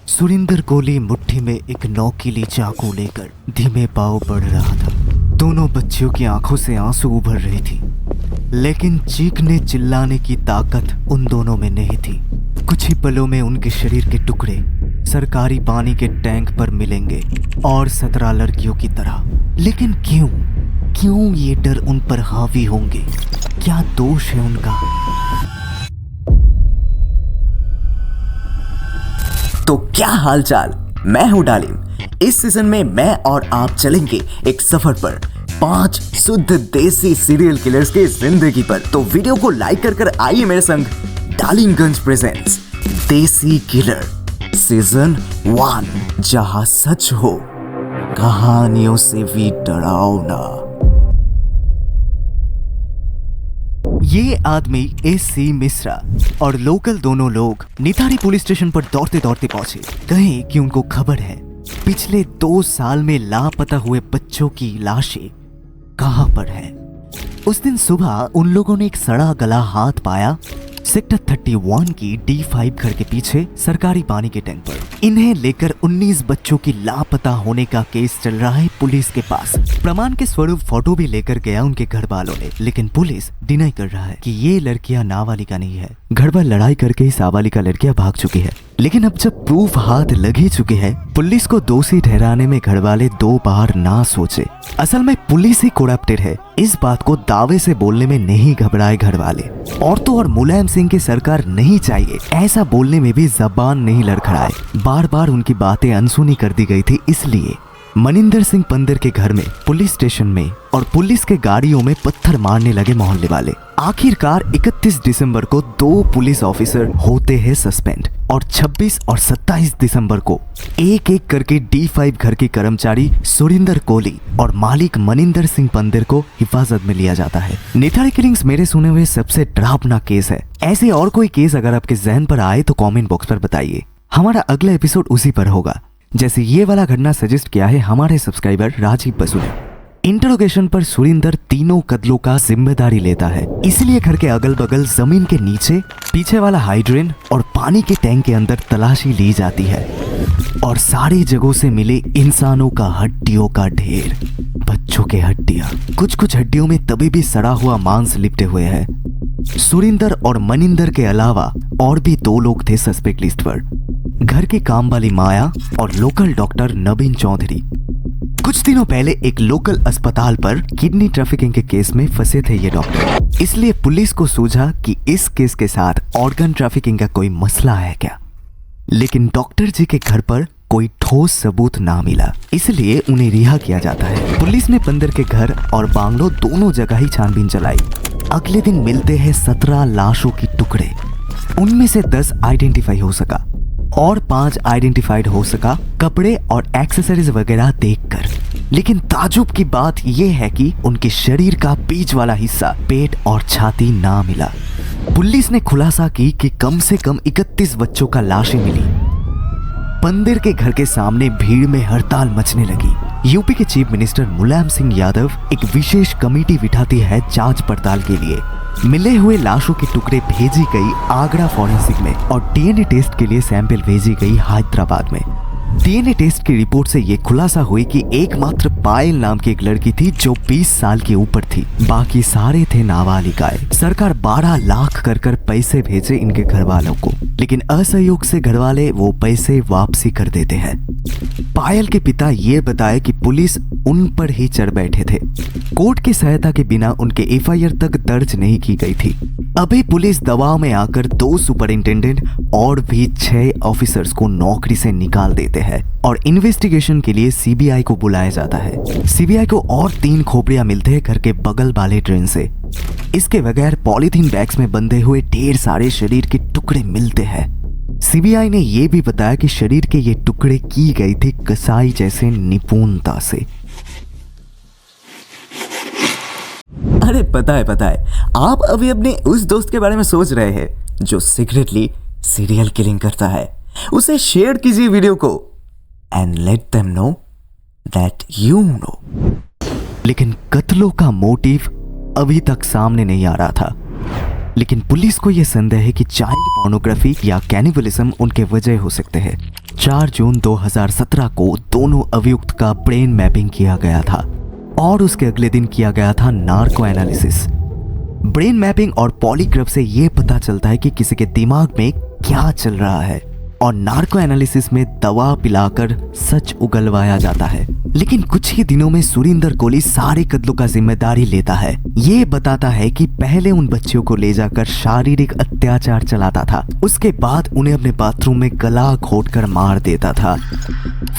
सुरिंदर कोहली मुट्ठी में एक नोकीली चाकू लेकर धीमे पांव बढ़ रहा था। दोनों बच्चियों की आंखों से आंसू उभर रही थी, लेकिन चीखने चिल्लाने की ताकत उन दोनों में नहीं थी। कुछ ही पलों में उनके शरीर के टुकड़े सरकारी पानी के टैंक पर मिलेंगे और 17 लड़कियों की तरह। लेकिन क्यों ये डर उन पर हावी होंगे? क्या दोष है उनका? तो क्या हालचाल, मैं हूं डालिम। इस सीजन में मैं और आप चलेंगे एक सफर पर 5 शुद्ध देसी सीरियल किलर्स की जिंदगी पर। तो वीडियो को लाइक कर आइए मेरे संग। डालिमगंज प्रेजेंट्स देसी किलर सीजन 1, जहां सच हो कहानियों से भी डरावना। ये आदमी एस.सी. मिश्रा और लोकल दोनों लोग नितारी पुलिस स्टेशन पर दौड़ते दौड़ते पहुंचे। कहें कि उनको खबर है पिछले 2 साल में लापता हुए बच्चों की लाशें कहां पर है। उस दिन सुबह उन लोगों ने एक सड़ा गला हाथ पाया सेक्टर 31 की D5 घर के पीछे सरकारी पानी के टैंक पर। इन्हें लेकर 19 बच्चों की लापता होने का केस चल रहा है पुलिस के पास। प्रमाण के स्वरूप फोटो भी लेकर गया उनके घर वालों ने, लेकिन पुलिस डिनाई कर रहा है कि ये लड़कियां नाबालिगा नहीं है। घर पर लड़ाई करके ही नाबालिगा लड़कियां भाग चुकी है। लेकिन अब जब प्रूफ हाथ लग ही चुके हैं, पुलिस को दोषी ठहराने में घर वाले 2 बार ना सोचे। असल में पुलिस ही करप्टेड है, इस बात को दावे से बोलने में नहीं घबराए घर वाले। औरतों और मुलायम सिंह की सरकार नहीं चाहिए, ऐसा बोलने में भी जबान नहीं लड़खड़ाए। बार बार उनकी बातें अनसुनी कर दी गई थी। इसलिए मनिंदर सिंह पंदर के घर में, पुलिस स्टेशन में और पुलिस के गाड़ियों में पत्थर मारने लगे मोहल्ले वाले। आखिरकार 31 दिसंबर को 2 पुलिस ऑफिसर होते हैं सस्पेंड और 26 और 27 दिसंबर को एक एक करके D5 घर के कर्मचारी सुरिंदर कोहली और मालिक मनिंदर सिंह पंदर को हिफाजत में लिया जाता है। नितारी किलिंग्स मेरे सुने हुए सबसे डरावना केस है। ऐसे और कोई केस अगर आपके जहन पर आए तो कमेंट बॉक्स पर बताइए। हमारा अगला एपिसोड उसी पर होगा। जैसे ये वाला घटना सजेस्ट किया है हमारे सब्सक्राइबर राजीव बसु ने। इंटरोगेशन पर सुरिंदर तीनों कत्लों का जिम्मेदारी लेता है, इसलिए घर के अगल बगल जमीन के नीचे, पीछे वाला हाइड्रेन और पानी के टैंक के अंदर तलाशी ली जाती है और सारी जगहों से मिले इंसानों का हड्डियों का ढेर। बच्चों के हड्डियां, कुछ हड्डियों में तभी भी सड़ा हुआ मांस लिपटे हुए है। सुरिंदर और मनिंदर के अलावा और भी 2 लोग थे सस्पेक्ट लिस्ट पर, घर की काम वाली माया और लोकल डॉक्टर नवीन चौधरी। कुछ दिनों पहले एक लोकल अस्पताल पर किडनी ट्रैफिकिंग के केस में फंसे थे ये डॉक्टर, इसलिए पुलिस को सूझा कि इस केस के साथ ऑर्गन ट्रैफिकिंग का कोई मसला है क्या। लेकिन डॉक्टर जी के घर पर कोई ठोस सबूत ना मिला, इसलिए उन्हें रिहा किया जाता है। पुलिस ने पंदर के घर और बांग्लो दोनों जगह ही छानबीन चलाई। अगले दिन मिलते हैं 17 लाशों के टुकड़े। उनमें से 10 आइडेंटिफाई हो सका और 5 आइडेंटिफाइड हो सका कपड़े और एक्सेसरीज वगैरह देखकर। लेकिन ताजुब की बात यह है कि उनके शरीर का बीच वाला हिस्सा, पेट और छाती ना मिला। पुलिस ने खुलासा की कि कम से कम 31 बच्चों का लाशें मिली। पंदर के घर के सामने भीड़ में हड़ताल मचने लगी। यूपी के चीफ मिनिस्टर मुलायम सिंह यादव एक विशेष कमेटी बिठाती है जांच पड़ताल के लिए। मिले हुए लाशों के टुकड़े भेजी गई आगरा फॉरेंसिक में और डीएनए टेस्ट के लिए सैंपल भेजी गई हैदराबाद में। डीएनए टेस्ट की रिपोर्ट से यह खुलासा हुई कि एकमात्र पायल नाम की एक लड़की थी जो 20 साल के ऊपर थी, बाकी सारे थे नाबालिगाएं। सरकार 12 लाख कर पैसे भेजे इनके घर वालों को, लेकिन असहयोग से घर वाले वो पैसे वापसी कर देते हैं। पायल के पिता ये बताए कि पुलिस उन पर ही चढ़ बैठे थे। कोर्ट की सहायता के बिना उनके एफआईआर तक दर्ज नहीं की गई थी। अभी पुलिस दबाव में आकर 2 सुपरिंटेंडेंट और भी 6 ऑफिसर्स को नौकरी से निकाल देते हैं और इन्वेस्टिगेशन के लिए सीबीआई को बुलाया जाता है। सीबीआई को और 3 खोपड़ियां मिलते हैं घर के बगल वाले ट्रेन से। इसके बगैर पॉलीथीन बैग्स में बंधे हुए ढेर सारे शरीर के टुकड़े मिलते हैं। सीबीआई ने यह भी बताया कि शरीर के ये टुकड़े की गई थी कसाई जैसे निपुणता से। अरे पता है आप अभी अपने उस दोस्त के बारे में सोच रहे हैं जो सीक्रेटली सीरियल किलिंग करता है। उसे शेयर कीजिए वीडियो को and let them know that you know. लेकिन कत्लों का मोटिव अभी तक सामने नहीं आ रहा था। लेकिन पुलिस को यह संदेह है कि चाइल्ड पोर्नोग्राफी या कैनिबलिज्म उनके वजह हो सकते हैं। 4 जून 2017 को दोनों अभियुक्त का ब्रेन मैपिंग किया गया था और उसके अगले दिन किया गया था नार्को एनालिसिस। ब्रेन मैपिंग और पॉलीग्राफ से यह पता चलता है कि किसी के दिमाग में क्या चल रहा है, और नार्को एनालिसिस में दवा पिलाकर सच उगलवाया जाता है। लेकिन कुछ ही दिनों में सुरिंदर कोहली सारे कत्लों का जिम्मेदारी लेता है। ये बताता है कि पहले उन बच्चियों को ले जाकर शारीरिक अत्याचार चलाता था, उसके बाद उन्हें अपने बाथरूम में गला घोटकर मार देता था,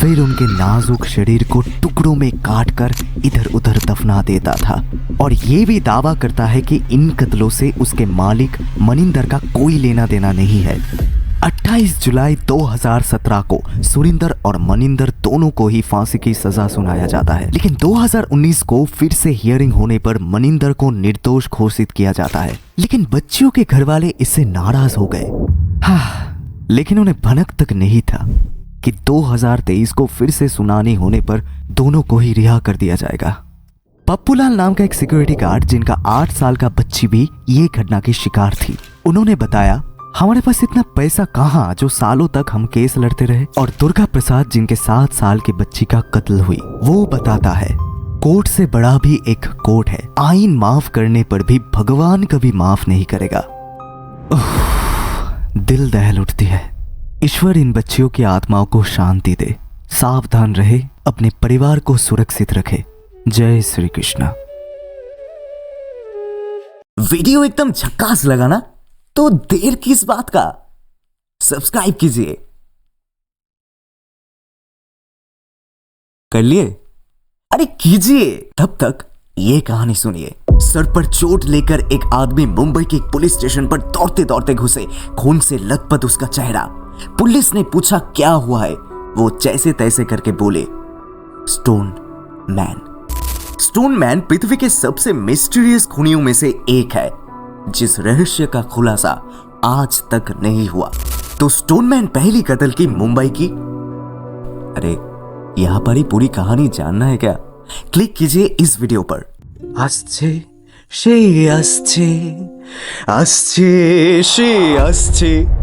फिर उनके नाजुक शरीर को टुकड़ों में काटकर इधर उधर दफना देता था। और ये भी दावा करता है कि इन कत्लों से उसके मालिक मनिंदर का कोई लेना देना नहीं है। 28 जुलाई 2017 को सुरिंदर और मनिंदर दोनों को ही फांसी की सजा सुनाया जाता है। लेकिन 2019 को फिर से हियरिंग होने पर मनिंदर को निर्दोष घोषित किया जाता है। लेकिन बच्चियों के घर वाले इससे नाराज हो गए। लेकिन उन्हें भनक तक नहीं था कि 2023 को फिर से सुनानी होने पर दोनों को ही रिहा कर दिया जाएगा। पप्पूलाल नाम का एक सिक्योरिटी गार्ड, जिनका 8 साल का बच्ची भी ये घटना की शिकार थी, उन्होंने बताया, हमारे पास इतना पैसा कहाँ जो सालों तक हम केस लड़ते रहे। और दुर्गा प्रसाद, जिनके 7 साल की बच्ची का कत्ल हुई, वो बताता है, कोर्ट से बड़ा भी एक कोर्ट है। आईन माफ करने पर भी भगवान कभी माफ नहीं करेगा। दिल दहल उठती है। ईश्वर इन बच्चियों की आत्माओं को शांति दे, सावधान रहे, अपने परिवार को सुरक्षित रखे। जय श्री कृष्ण। वीडियो एकदम झक्कास लगा ना? तो देर किस बात का, सब्सक्राइब कीजिए। कर लिए? अरे कीजिए। तब तक ये कहानी सुनिए। सर पर चोट लेकर एक आदमी मुंबई के एक पुलिस स्टेशन पर दौड़ते दौड़ते घुसे, खून से लथपथ उसका चेहरा। पुलिस ने पूछा क्या हुआ है, वो जैसे तैसे करके बोले, स्टोन मैन। स्टोन मैन पृथ्वी के सबसे मिस्टीरियस खूनियों में से एक है, जिस रहस्य का खुलासा आज तक नहीं हुआ। तो स्टोन मैन पहली कत्ल की मुंबई की। अरे यहां पर ही पूरी कहानी जानना है क्या? क्लिक कीजिए इस वीडियो पर। আসছে সে আসছে আসছে সে আসছে